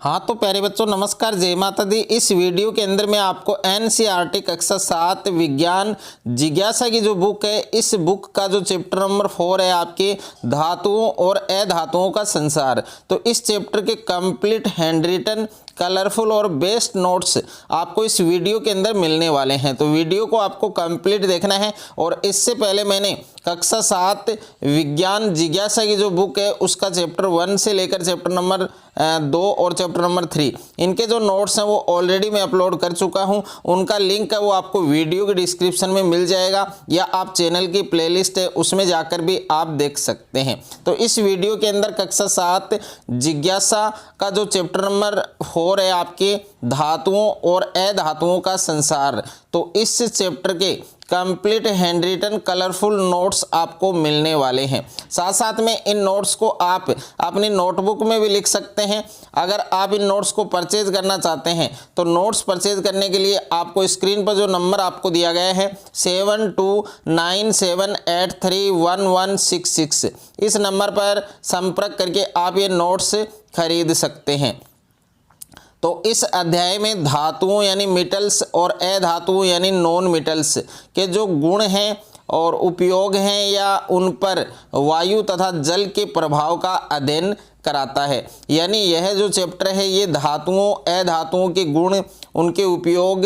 हाँ तो प्यारे बच्चों नमस्कार, जय माता दी। इस वीडियो के अंदर मैं आपको एनसीईआरटी कक्षा 7 विज्ञान जिज्ञासा की जो बुक है, इस बुक का जो चैप्टर नंबर 4 है आपके धातुओं और अधातुओं का संसार, तो इस चैप्टर के कंप्लीट हैंड रिटन कलरफुल और बेस्ट नोट्स आपको इस वीडियो के अंदर मिलने वाले हैं। तो वीडियो को आपको कंप्लीट देखना है। और इससे पहले मैंने कक्षा 7 विज्ञान जिज्ञासा की जो बुक है उसका चैप्टर 1 से लेकर चैप्टर नंबर 2 और चैप्टर नंबर 3 इनके जो नोट्स हैं वो ऑलरेडी मैं अपलोड कर चुका हूं। उनका लिंक है वो आपको वीडियो के डिस्क्रिप्शन में मिल जाएगा, या आप चैनल की प्लेलिस्ट है उसमें जाकर भी आप देख सकते हैं। तो इस वीडियो के अंदर कक्षा 7 जिज्ञासा का जो चैप्टर नंबर 4 है आपके धातुओं और अधातुओं का संसार, तो इस चैप्टर के complete hand written colourful notes आपको मिलने वाले हैं। साथ साथ में इन नोट्स को आप अपनी नोटबुक में भी लिख सकते हैं। अगर आप इन नोट्स को परचेज करना चाहते हैं तो नोट्स परचेज करने के लिए आपको स्क्रीन पर जो नंबर आपको दिया गया है 7297831166, इस नंबर पर संपर्क करके आप ये नोट्स खरीद सकते हैं। तो इस अध्याय में धातुओं यानी मेटल्स और अधातुओं यानी नॉन मेटल्स के जो गुण हैं और उपयोग हैं, या उन पर वायु तथा जल के प्रभाव का अध्ययन कराता है। यानी यह जो चैप्टर है ये धातुओं अधातुओं के गुण, उनके उपयोग,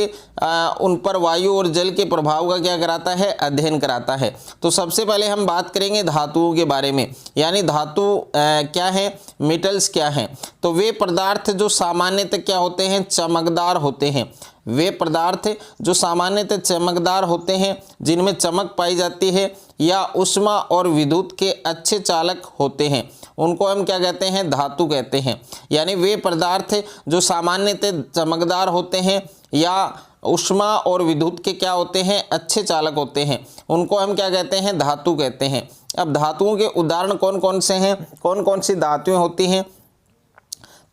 उन पर वायु और जल के प्रभाव का क्या कराता है, अध्ययन कराता है। तो सबसे पहले हम बात करेंगे धातुओं के बारे में, यानी धातु क्या है, मेटल्स क्या हैं। तो वे पदार्थ जो सामान्यतः क्या होते हैं, चमकदार होते हैं। वे पदार्थ जो सामान्यतः चमकदार होते हैं, जिनमें चमक पाई जाती है, या ऊष्मा और विद्युत के अच्छे चालक होते हैं, उनको हम क्या कहते हैं, धातु कहते हैं। यानी वे पदार्थ जो सामान्यतः चमकदार होते हैं या ऊष्मा और विद्युत के क्या होते हैं, अच्छे चालक होते हैं, उनको हम क्या कहते हैं, धातु कहते हैं। अब धातुओं के उदाहरण कौन कौन से हैं, कौन कौन सी धातुएं होती हैं,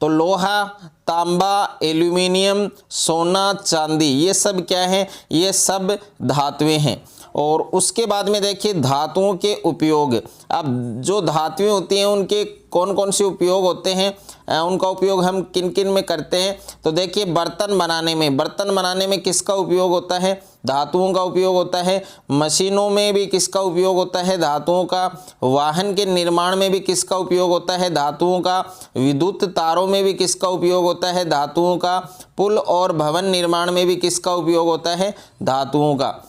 तो लोहा, तांबा, एल्यूमिनियम, सोना, चांदी, ये सब क्या है, ये सब धातुएं हैं। और उसके बाद में देखिए धातुओं के उपयोग। अब जो धातुएं होती हैं उनके कौन कौन से उपयोग होते हैं, उनका उपयोग हम किन किन में करते हैं। तो देखिए बर्तन बनाने में किसका उपयोग होता है, धातुओं का उपयोग होता है। मशीनों में भी किसका उपयोग होता है, धातुओं का। वाहन के निर्माण में भी किसका उपयोग होता है, धातुओं का। विद्युत तारों में भी किसका उपयोग होता है, धातुओं का। पुल और भवन निर्माण में भी किसका उपयोग होता है, धातुओं का।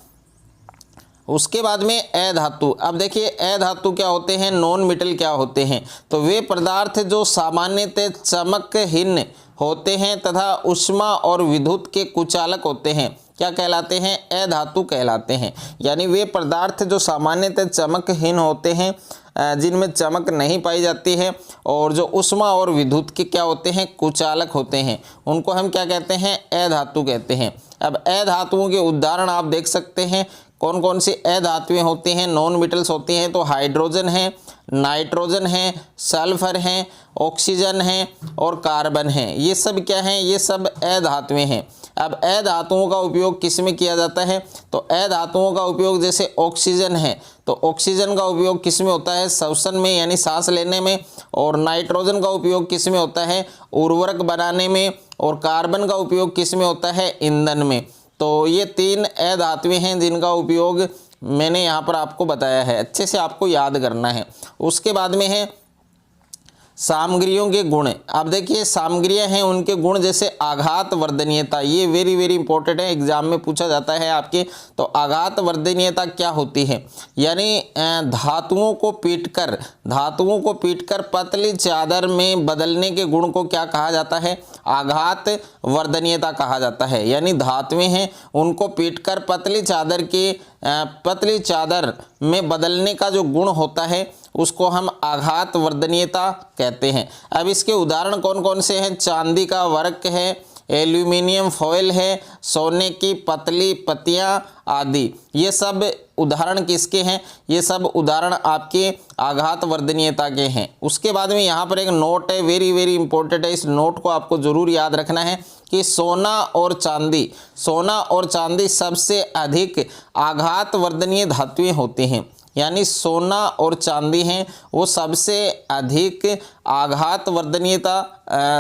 उसके बाद में अधातु। अब देखिए अधातु क्या होते हैं, नॉन मेटल क्या होते हैं। तो वे पदार्थ जो सामान्यतः चमकहीन होते हैं तथा ऊष्मा और विद्युत के कुचालक होते हैं, क्या कहलाते हैं, अधातु कहलाते हैं। यानी वे पदार्थ जो सामान्यतः चमकहीन होते हैं, जिनमें चमक नहीं पाई जाती है, और जो ऊष्मा और विद्युत के क्या होते हैं, कुचालक होते हैं, उनको हम क्या कहते हैं, अधातु कहते हैं। अब अधातुओं के उदाहरण आप देख सकते हैं, कौन कौन सी अधातुएं होती हैं, नॉन मेटल्स होती हैं। तो हाइड्रोजन है, नाइट्रोजन है, सल्फर है, ऑक्सीजन है और कार्बन है। ये सब क्या हैं, ये सब अधातुएं हैं। अब अधातुओं का उपयोग किस में किया जाता है, तो अधातुओं का उपयोग जैसे ऑक्सीजन है, तो ऑक्सीजन का उपयोग किस में होता है, श्वसन में यानी सांस लेने में। और नाइट्रोजन का उपयोग किस में होता है, उर्वरक बनाने में। और कार्बन का उपयोग किस में होता है, ईंधन में। तो ये 3 अधातुएं हैं जिनका उपयोग मैंने यहाँ पर आपको बताया है, अच्छे से आपको याद करना है। उसके बाद में है सामग्रियों के गुण। अब देखिए सामग्रियां हैं, उनके गुण जैसे आघात वर्धनीयता, ये वेरी वेरी इंपॉर्टेंट है, एग्जाम में पूछा जाता है आपके। तो आघात वर्धनीयता क्या होती है, यानी धातुओं को पीटकर पतली चादर में बदलने के गुण को क्या कहा जाता है, आघात वर्धनीयता कहा जाता है। यानी धातुएं हैं उनको पीटकर पतली चादर में बदलने का जो गुण होता है उसको हम आघात वर्धनीयता कहते हैं। अब इसके उदाहरण कौन कौन से हैं, चांदी का वर्क है, एल्यूमिनियम फॉयल है, सोने की पतली पत्तियां आदि। ये सब उदाहरण किसके हैं, ये सब उदाहरण आपके आघात वर्धनीयता के हैं। उसके बाद में यहाँ पर एक नोट है, वेरी वेरी इंपॉर्टेंट है, इस नोट को आपको जरूर याद रखना है कि सोना और चांदी सबसे अधिक आघात वर्धनीय धातुएं होती हैं। यानी सोना और चांदी हैं वो सबसे अधिक आघात वर्धनीयता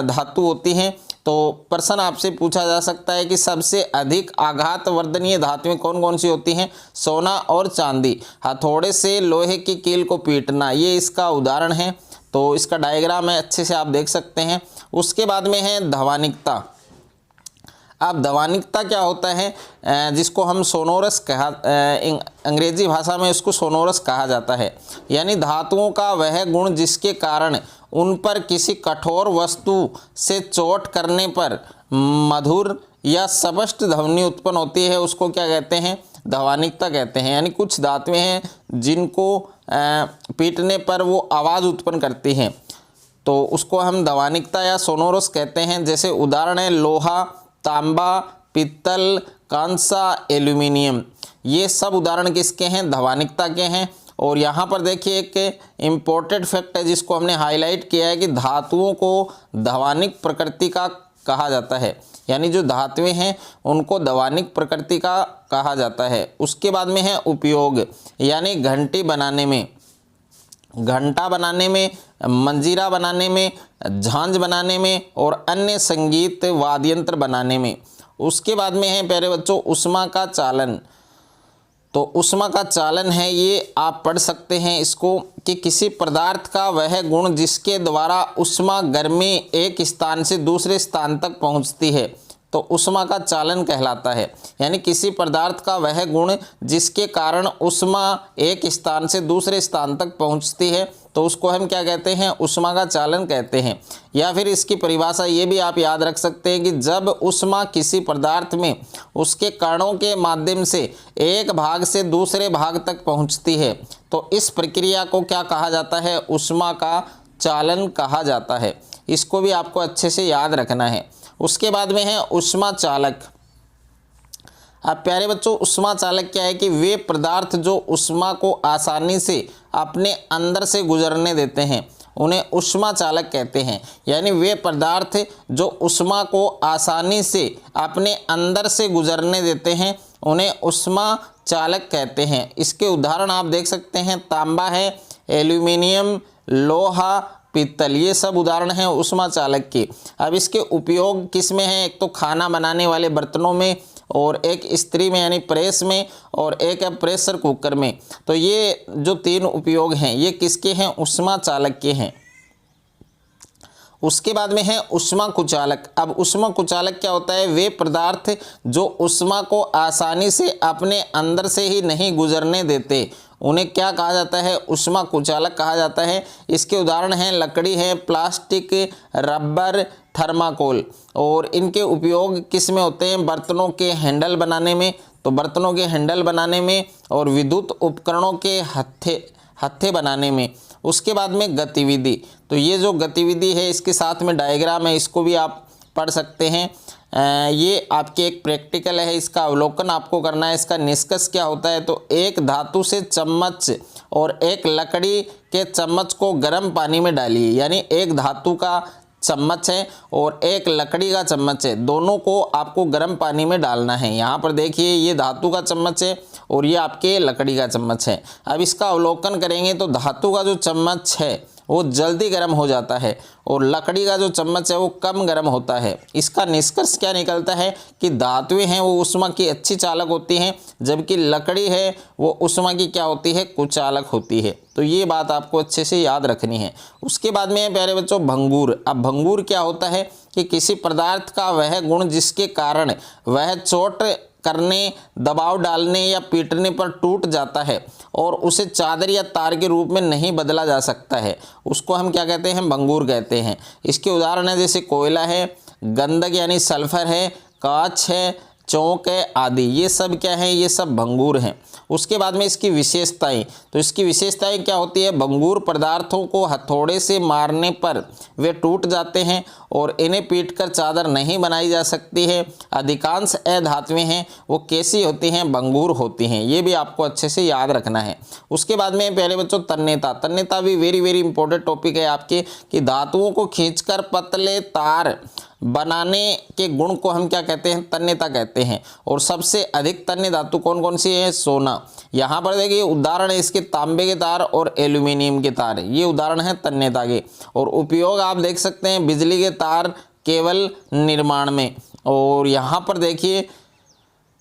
धातु होती हैं। तो प्रश्न आपसे पूछा जा सकता है कि सबसे अधिक आघात वर्धनीय धातुएं कौन कौन सी होती हैं? सोना और चांदी। हथौड़े से लोहे की कील को पीटना, ये इसका उदाहरण है। तो इसका डायग्राम है, अच्छे से आप देख सकते हैं। उसके बाद में है धावनिकता। अब धावनिकता क्या होता है? जिसको हम सोनोरस कहा, अंग्रेजी भाषा में इसको सोनोरस कहा जाता है। यानी धातुओं का वह गुण जिसके कारण उन पर किसी कठोर वस्तु से चोट करने पर मधुर या स्पष्ट ध्वनि उत्पन्न होती है, उसको क्या कहते हैं? धावनिकता कहते हैं। यानी कुछ धातुएं हैं जिनको पीटने पर वो आवाज़ उत्पन्न करती हैं, तो उसको हम धावनिकता या सोनोरस कहते हैं। जैसे उदाहरण है लोहा, तांबा, पित्तल, कांसा, एल्यूमिनियम। ये सब उदाहरण किसके हैं? धावनिकता के हैं। और यहाँ पर देखिए एक इम्पोर्टेंट फैक्ट है जिसको हमने हाईलाइट किया है कि धातुओं को धावनिक प्रकृति का कहा जाता है। यानी जो धातुएं हैं उनको धावनिक प्रकृति का कहा जाता है। उसके बाद में है उपयोग, यानी घंटी बनाने में, घंटा बनाने में, मंजीरा बनाने में, झांझ बनाने में और अन्य संगीत वाद्ययंत्र बनाने में। उसके बाद में है प्यारे बच्चों ऊष्मा का चालन। तो ऊष्मा का चालन है, ये आप पढ़ सकते हैं इसको कि किसी पदार्थ का वह गुण जिसके द्वारा ऊष्मा गर्मी एक स्थान से दूसरे स्थान तक पहुंचती है, तो ऊष्मा का चालन कहलाता है। यानी किसी पदार्थ का वह गुण जिसके कारण ऊष्मा एक स्थान से दूसरे स्थान तक पहुंचती है, तो उसको हम क्या कहते हैं? ऊष्मा का चालन कहते हैं। या फिर इसकी परिभाषा ये भी आप याद रख सकते हैं कि जब ऊष्मा किसी पदार्थ में उसके कणों के माध्यम से एक भाग से दूसरे भाग तक पहुंचती है, तो इस प्रक्रिया को क्या कहा जाता है? ऊष्मा का चालन कहा जाता है। इसको भी आपको अच्छे से याद रखना है। उसके बाद में है ऊष्मा चालक। अब प्यारे बच्चों ऊष्मा चालक क्या है कि वे पदार्थ जो ऊष्मा को आसानी से अपने अंदर से गुजरने देते हैं उन्हें ऊष्मा चालक कहते हैं। यानी वे पदार्थ जो ऊष्मा को आसानी से अपने अंदर से गुजरने देते हैं उन्हें ऊष्मा चालक कहते हैं। इसके उदाहरण आप देख सकते हैं, तांबा है, एल्यूमिनियम, लोहा, पित्तल, ये सब उदाहरण हैं ऊष्मा चालक के। अब इसके उपयोग किस में हैं? एक तो खाना बनाने वाले बर्तनों में, और एक इस्त्री में यानी प्रेस में, और एक है प्रेशर कुकर में। तो ये जो तीन उपयोग हैं ये किसके हैं? ऊष्मा चालक के हैं। उसके बाद में है ऊष्मा कुचालक। अब ऊष्मा कुचालक क्या होता है? वे पदार्थ जो ऊष्मा को आसानी से अपने अंदर से ही नहीं गुजरने देते उन्हें क्या कहा जाता है? ऊष्मा कुचालक कहा जाता है। इसके उदाहरण हैं लकड़ी है, प्लास्टिक, रबर, थर्माकोल। और इनके उपयोग किस में होते हैं? बर्तनों के हैंडल बनाने में, तो बर्तनों के हैंडल बनाने में, और विद्युत उपकरणों के हत्थे बनाने में। उसके बाद में गतिविधि। तो ये जो गतिविधि है इसके साथ में डायग्राम है, इसको भी आप पढ़ सकते हैं। ये आपके एक प्रैक्टिकल है, इसका अवलोकन आपको करना है। इसका निष्कर्ष क्या होता है? तो एक धातु से चम्मच और एक लकड़ी के चम्मच को गर्म पानी में डालिए। यानी एक धातु का चम्मच है और एक लकड़ी का चम्मच है, दोनों को आपको गर्म पानी में डालना है। यहाँ पर देखिए ये धातु का चम्मच है और ये आपके लकड़ी का चम्मच है। अब इसका अवलोकन करेंगे तो धातु का जो चम्मच है वो जल्दी गर्म हो जाता है और लकड़ी का जो चम्मच है वो कम गर्म होता है। इसका निष्कर्ष क्या निकलता है कि धातुएं हैं वो ऊष्मा की अच्छी चालक होती हैं, जबकि लकड़ी है वो ऊष्मा की क्या होती है? कुचालक होती है। तो ये बात आपको अच्छे से याद रखनी है। उसके बाद में प्यारे बच्चों भंगूर। अब भंगूर क्या होता है कि किसी पदार्थ का वह गुण जिसके कारण वह चोट करने, दबाव डालने या पीटने पर टूट जाता है और उसे चादर या तार के रूप में नहीं बदला जा सकता है, उसको हम क्या कहते हैं? भंगूर कहते हैं। इसके उदाहरण है जैसे कोयला है, गंधक यानी सल्फर है, कांच है, चौक है आदि। ये सब क्या है? ये सब भंगूर हैं। उसके बाद में इसकी विशेषताएं। तो इसकी विशेषताएं क्या होती है? भंगूर पदार्थों को हथौड़े से मारने पर वे टूट जाते हैं और इन्हें पीटकर चादर नहीं बनाई जा सकती है। अधिकांश अधातुएं हैं वो कैसी होती हैं, भंगुर होती हैं। ये भी आपको अच्छे से याद रखना है। उसके बाद में पहले बच्चों तन्यता, तन्यता भी वेरी वेरी इंपॉर्टेंट टॉपिक है आपके, कि धातुओं को खींचकर पतले तार बनाने के गुण को हम क्या कहते हैं, तन्यता कहते हैं। और सबसे अधिक तन्य धातु कौन कौन सी है, सोना। यहाँ पर देखिए उदाहरण है इसके तांबे के तार और एल्यूमिनियम के तार, ये उदाहरण है तन्यता के। और उपयोग आप देख सकते हैं बिजली के तार केवल निर्माण में। और यहाँ पर देखिए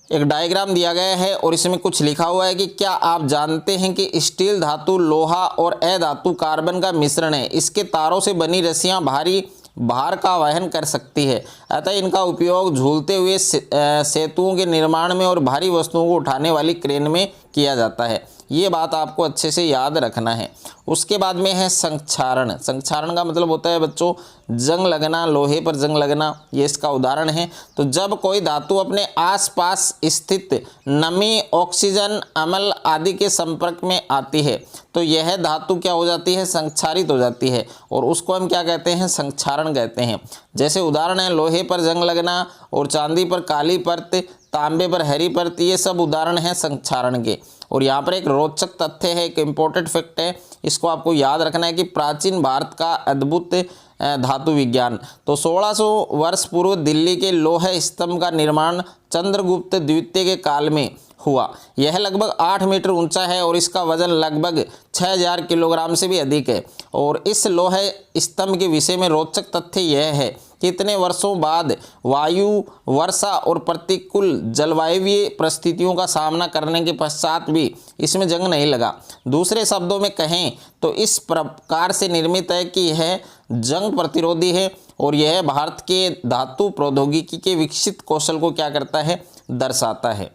एक डायग्राम दिया गया है और इसमें कुछ लिखा हुआ है कि क्या आप जानते हैं कि स्टील धातु लोहा और अधातु कार्बन का मिश्रण है। इसके तारों से बनी रस्सियां भारी भार का वहन कर सकती है, अतः इनका उपयोग झूलते हुए सेतुओं के निर्माण में और भारी वस्तुओं को उठाने वाली क्रेन में किया जाता है। ये बात आपको अच्छे से याद रखना है। उसके बाद में है संक्षारण। संक्षारण का मतलब होता है बच्चों जंग लगना, लोहे पर जंग लगना, ये इसका उदाहरण है। तो जब कोई धातु अपने आसपास स्थित नमी, ऑक्सीजन, अम्ल आदि के संपर्क में आती है तो यह धातु क्या हो जाती है, संक्षारित हो जाती है, और उसको हम क्या कहते हैं, संक्षारण कहते हैं। जैसे उदाहरण है लोहे पर जंग लगना और चांदी पर काली परत, तांबे पर हरी परत, ये सब उदाहरण हैं संक्षारण के। और यहाँ पर एक रोचक तथ्य है, एक इम्पोर्टेंट फैक्ट है, इसको आपको याद रखना है कि प्राचीन भारत का अद्भुत धातु विज्ञान। तो 1600 वर्ष पूर्व दिल्ली के लौह स्तंभ का निर्माण चंद्रगुप्त द्वितीय के काल में हुआ। यह लगभग 8 मीटर ऊंचा है और इसका वजन लगभग 6000 किलोग्राम से भी अधिक है। और इस लौह स्तंभ के विषय में रोचक तथ्य यह है कि इतने वर्षों बाद वायु, वर्षा और प्रतिकूल जलवायुवीय परिस्थितियों का सामना करने के पश्चात भी इसमें जंग नहीं लगा। दूसरे शब्दों में कहें तो इस प्रकार से निर्मित है कि यह जंग प्रतिरोधी है और यह भारत के धातु प्रौद्योगिकी के विकसित कौशल को क्या करता है, दर्शाता है।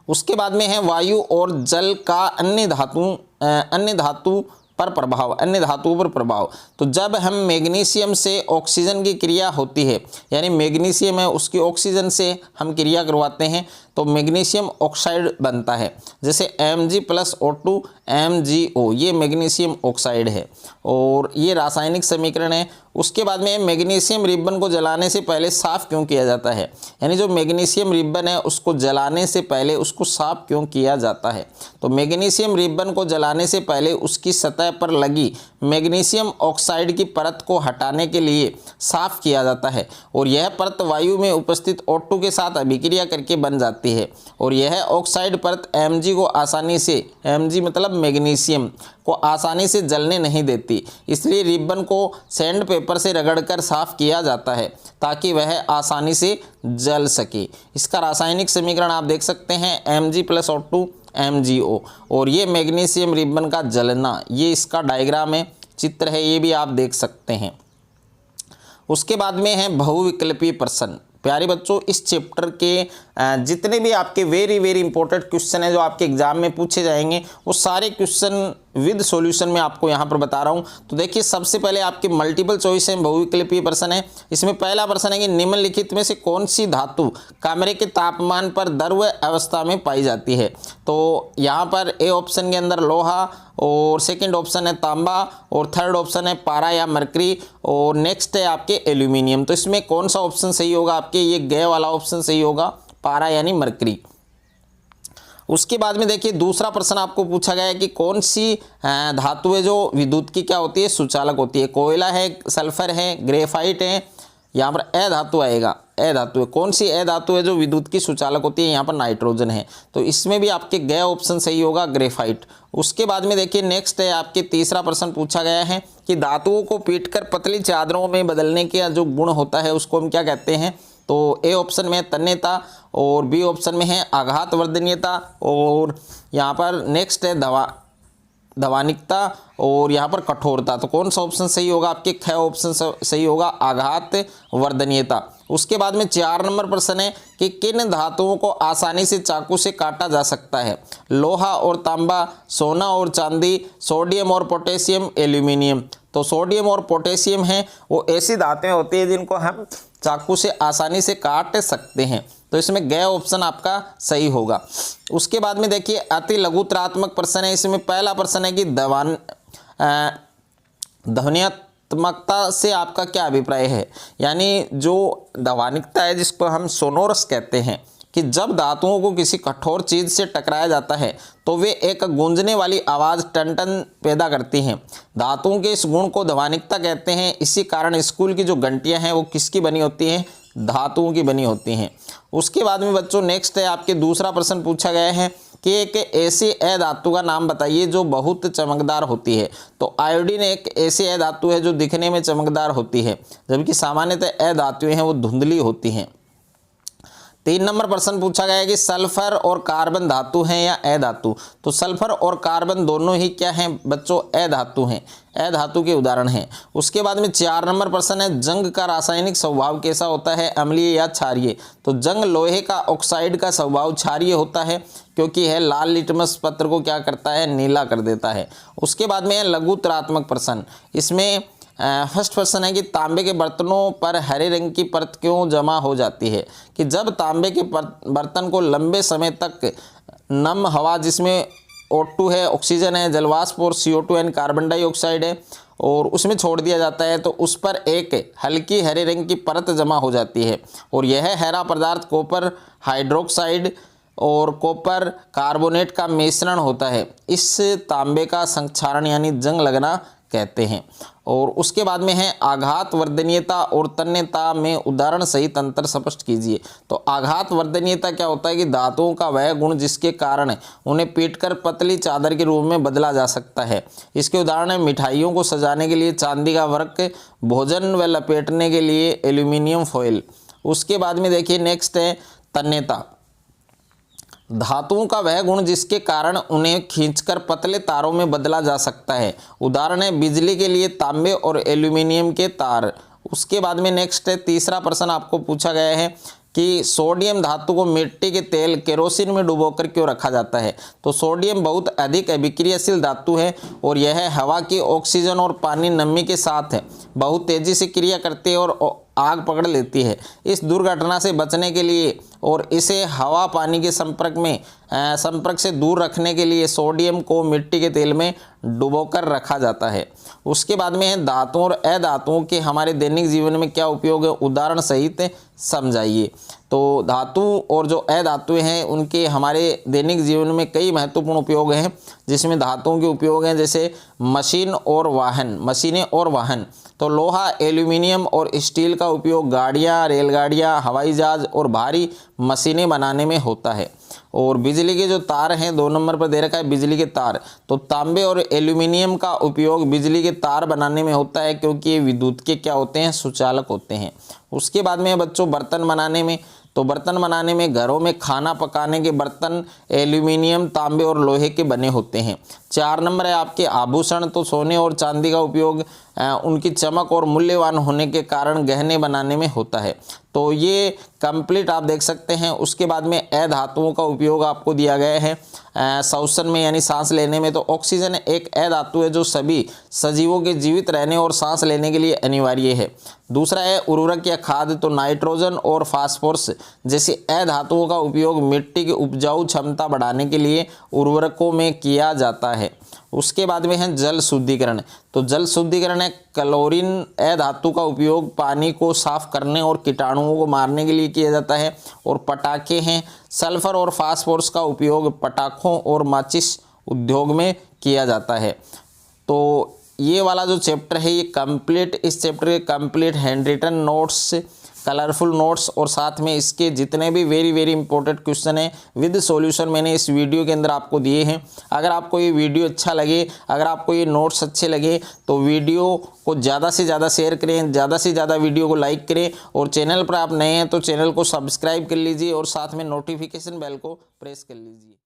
उसके बाद में है वायु और जल का अन्य धातु पर प्रभाव, अन्य धातुओं पर प्रभाव। तो जब हम मैग्नीशियम से ऑक्सीजन की क्रिया होती है, यानी मैग्नीशियम है उसकी ऑक्सीजन से हम क्रिया करवाते हैं तो मैग्नीशियम ऑक्साइड बनता है। जैसे Mg+O2 MgO, ये मैग्नीशियम ऑक्साइड है और ये रासायनिक समीकरण है। उसके बाद में मैग्नीशियम रिबन को जलाने से पहले साफ क्यों किया जाता है, यानी जो मैग्नीशियम रिबन है उसको जलाने से पहले उसको साफ क्यों किया जाता है। तो मैग्नीशियम रिबन को जलाने से पहले उसकी सतह पर लगी मैग्नीशियम ऑक्साइड की परत को हटाने के लिए साफ किया जाता है और यह परत वायु में उपस्थित O2 के साथ अभिक्रिया करके बन जाती है और यह ऑक्साइड परत Mg को आसानी से, Mg मतलब मैग्नीशियम को आसानी से जलने नहीं देती, इसलिए रिबन को सैंड पेपर से रगड़कर साफ किया जाता है ताकि वह आसानी से जल सके। इसका रासायनिक समीकरण आप देख सकते हैं Mg+O2 MgO। और ये मैग्नीशियम रिबन का जलना, ये इसका डायग्राम है, चित्र है, ये भी आप देख सकते हैं। उसके बाद में है बहुविकल्पीय प्रश्न। प्यारे बच्चों इस चैप्टर के जितने भी आपके वेरी वेरी इंपॉर्टेंट क्वेश्चन है जो आपके एग्जाम में पूछे जाएंगे वो सारे क्वेश्चन विद सॉल्यूशन में आपको यहाँ पर बता रहा हूँ। तो देखिए सबसे पहले आपके मल्टीपल चॉइस है, बहुविकल्पीय प्रश्न है। इसमें पहला प्रश्न है कि निम्नलिखित में से कौन सी धातु कमरे के तापमान पर द्रव अवस्था में पाई जाती है। तो यहाँ पर ए ऑप्शन के अंदर लोहा और सेकंड ऑप्शन है तांबा और थर्ड ऑप्शन है पारा या मरकरी और नेक्स्ट है आपके एल्यूमिनियम। तो इसमें कौन सा ऑप्शन सही होगा आपके, ये ग वाला ऑप्शन सही होगा, पारा यानी मरकरी। उसके बाद में देखिए दूसरा प्रश्न आपको पूछा गया है कि कौन सी धातु है जो विद्युत की क्या होती है, सुचालक होती है। कोयला है, सल्फर है, ग्रेफाइट है, यहाँ पर अधातु आएगा, अधातु है। कौन सी अधातु है जो विद्युत की सुचालक होती है, यहाँ पर नाइट्रोजन है। तो इसमें भी आपके ग ऑप्शन सही होगा, ग्रेफाइट। उसके बाद में देखिए नेक्स्ट है आपके तीसरा प्रश्न पूछा गया है कि धातुओं को पीटकर पतली चादरों में बदलने का जो गुण होता है उसको हम क्या कहते हैं। तो ए ऑप्शन में तन्यता और बी ऑप्शन में है आघात वर्धनीयता और यहाँ पर नेक्स्ट है दवानिकता और यहाँ पर कठोरता। तो कौन सा ऑप्शन सही होगा आपके, ख ऑप्शन सही होगा, आघात वर्धनीयता। उसके बाद में 4 नंबर प्रश्न है कि किन धातुओं को आसानी से चाकू से काटा जा सकता है। लोहा और तांबा, सोना और चांदी, सोडियम और पोटेशियम, एल्यूमिनियम। तो सोडियम और पोटेशियम हैं वो ऐसी धातुएं होती हैं जिनको हम चाकू से आसानी से काट सकते हैं। तो इसमें ग ऑप्शन आपका सही होगा। उसके बाद में देखिए अति लघुत्रात्मक प्रश्न है। इसमें पहला प्रश्न है कि ध्वनित्मकता से आपका क्या अभिप्राय है? यानी जो ध्वनिकता है जिसको हम सोनोरस कहते हैं, कि जब धातुओं को किसी कठोर चीज़ से टकराया जाता है तो वे एक गूंजने वाली आवाज़ टन टन पैदा करती हैं। धातुओं के इस गुण को ध्वनिकता कहते हैं। इसी कारण स्कूल की जो घंटियां हैं वो किसकी बनी होती हैं? धातुओं की बनी होती हैं। उसके बाद में बच्चों नेक्स्ट है आपके दूसरा प्रश्न पूछा गया है कि एक ऐसी अधातु का नाम बताइए जो बहुत चमकदार होती है। तो आयोडीन एक ऐसी अधातु है जो दिखने में चमकदार होती है, जबकि सामान्यतः अधातुएं हैं वो धुंधली होती हैं। 3 नंबर प्रश्न पूछा गया है कि सल्फर और कार्बन धातु हैं या अधातु? तो सल्फर और कार्बन दोनों ही क्या हैं बच्चों? अधातु हैं, अधातु के उदाहरण हैं। उसके बाद में 4 नंबर प्रश्न है जंग का रासायनिक स्वभाव कैसा होता है, अम्लीय या क्षारीय? तो जंग लोहे का ऑक्साइड का स्वभाव क्षारीय होता है, क्योंकि यह लाल लिटमस पत्र को क्या करता है? नीला कर देता है। उसके बाद में है लघुतरात्मक प्रश्न। इसमें फर्स्ट प्रश्न है कि तांबे के बर्तनों पर हरे रंग की परत क्यों जमा हो जाती है? कि जब तांबे के बर्तन को लंबे समय तक नम हवा, जिसमें O2 है, ऑक्सीजन है, जलवाष्प और CO2 यानी कार्बन डाइऑक्साइड है, और उसमें छोड़ दिया जाता है तो उस पर एक हल्की हरे रंग की परत जमा हो जाती है, और यह हरा पदार्थ कॉपर हाइड्रोक्साइड और कॉपर कार्बोनेट का मिश्रण होता है। इस तांबे का संक्षारण यानी जंग लगना कहते हैं। और उसके बाद में है आघात वर्धनीयता और तन्यता में उदाहरण सहित अंतर स्पष्ट कीजिए। तो आघात वर्धनीयता क्या होता है? कि धातुओं का वह गुण जिसके कारण उन्हें पीटकर पतली चादर के रूप में बदला जा सकता है। इसके उदाहरण है मिठाइयों को सजाने के लिए चांदी का वर्क, भोजन व लपेटने के लिए एल्यूमिनियम फॉइल। उसके बाद में देखिए नेक्स्ट है तन्यता। धातुओं का वह गुण जिसके कारण उन्हें खींचकर पतले तारों में बदला जा सकता है। उदाहरण है बिजली के लिए तांबे और एल्यूमिनियम के तार। उसके बाद में नेक्स्ट है तीसरा प्रश्न आपको पूछा गया है कि सोडियम धातु को मिट्टी के तेल केरोसिन में डुबोकर क्यों रखा जाता है? तो सोडियम बहुत अधिक अभिक्रियाशील धातु है और यह हवा की ऑक्सीजन और पानी नमी के साथ बहुत तेजी से क्रिया करती है और आग पकड़ लेती है। इस दुर्घटना से बचने के लिए और इसे हवा पानी के संपर्क से दूर रखने के लिए सोडियम को मिट्टी के तेल में डुबोकर रखा जाता है। उसके बाद में है धातुओं और अधातुओं के हमारे दैनिक जीवन में क्या उपयोग है, उदाहरण सहित समझाइए। तो धातु और जो अधातुएं हैं उनके हमारे दैनिक जीवन में कई महत्वपूर्ण उपयोग हैं, जिसमें धातुओं के उपयोग हैं जैसे मशीनें और वाहन। तो लोहा, एल्यूमिनियम और स्टील का उपयोग गाड़ियाँ, रेलगाड़ियाँ, हवाई जहाज और भारी मशीनें बनाने में होता है। और बिजली के जो तार हैं 2 नंबर पर दे रखा है बिजली के तार। तो तांबे और एल्यूमिनियम का उपयोग बिजली के तार बनाने में होता है, क्योंकि ये विद्युत के क्या होते हैं? सुचालक होते हैं। उसके बाद में बच्चों बर्तन बनाने में, तो बर्तन बनाने में घरों में खाना पकाने के बर्तन एल्यूमिनियम, तांबे और लोहे के बने होते हैं। 4 नंबर है आपके आभूषण। तो सोने और चांदी का उपयोग उनकी चमक और मूल्यवान होने के कारण गहने बनाने में होता है। तो ये कंप्लीट आप देख सकते हैं। उसके बाद में अधातुओं का उपयोग आपको दिया गया है श्वसन में यानी सांस लेने में। तो ऑक्सीजन एक अधातु है जो सभी सजीवों के जीवित रहने और सांस लेने के लिए अनिवार्य है। दूसरा है उर्वरक या खाद। तो नाइट्रोजन और फास्फोरस जैसी अधातुओं का उपयोग मिट्टी की उपजाऊ क्षमता बढ़ाने के लिए उर्वरकों में किया जाता है। उसके बाद में है जल शुद्धिकरण। तो जल शुद्धिकरण है क्लोरीन अधातु का उपयोग पानी को साफ करने और कीटाणुओं को मारने के लिए किया जाता है। और पटाखे हैं सल्फर और फास्फोरस का उपयोग पटाखों और माचिस उद्योग में किया जाता है। तो ये वाला जो चैप्टर है ये कंप्लीट, इस चैप्टर के complete hand written notes, colourful notes और साथ में इसके जितने भी वेरी इंपॉर्टेंट क्वेश्चन हैं विद सॉल्यूशन मैंने इस वीडियो के अंदर आपको दिए हैं। अगर आपको ये वीडियो अच्छा लगे, अगर आपको ये नोट्स अच्छे लगे तो वीडियो को ज़्यादा से ज़्यादा शेयर करें, ज़्यादा से ज़्यादा वीडियो को लाइक करें, और चैनल पर आप नए हैं तो चैनल को सब्सक्राइब कर लीजिए और साथ में नोटिफिकेशन बेल को प्रेस कर लीजिए।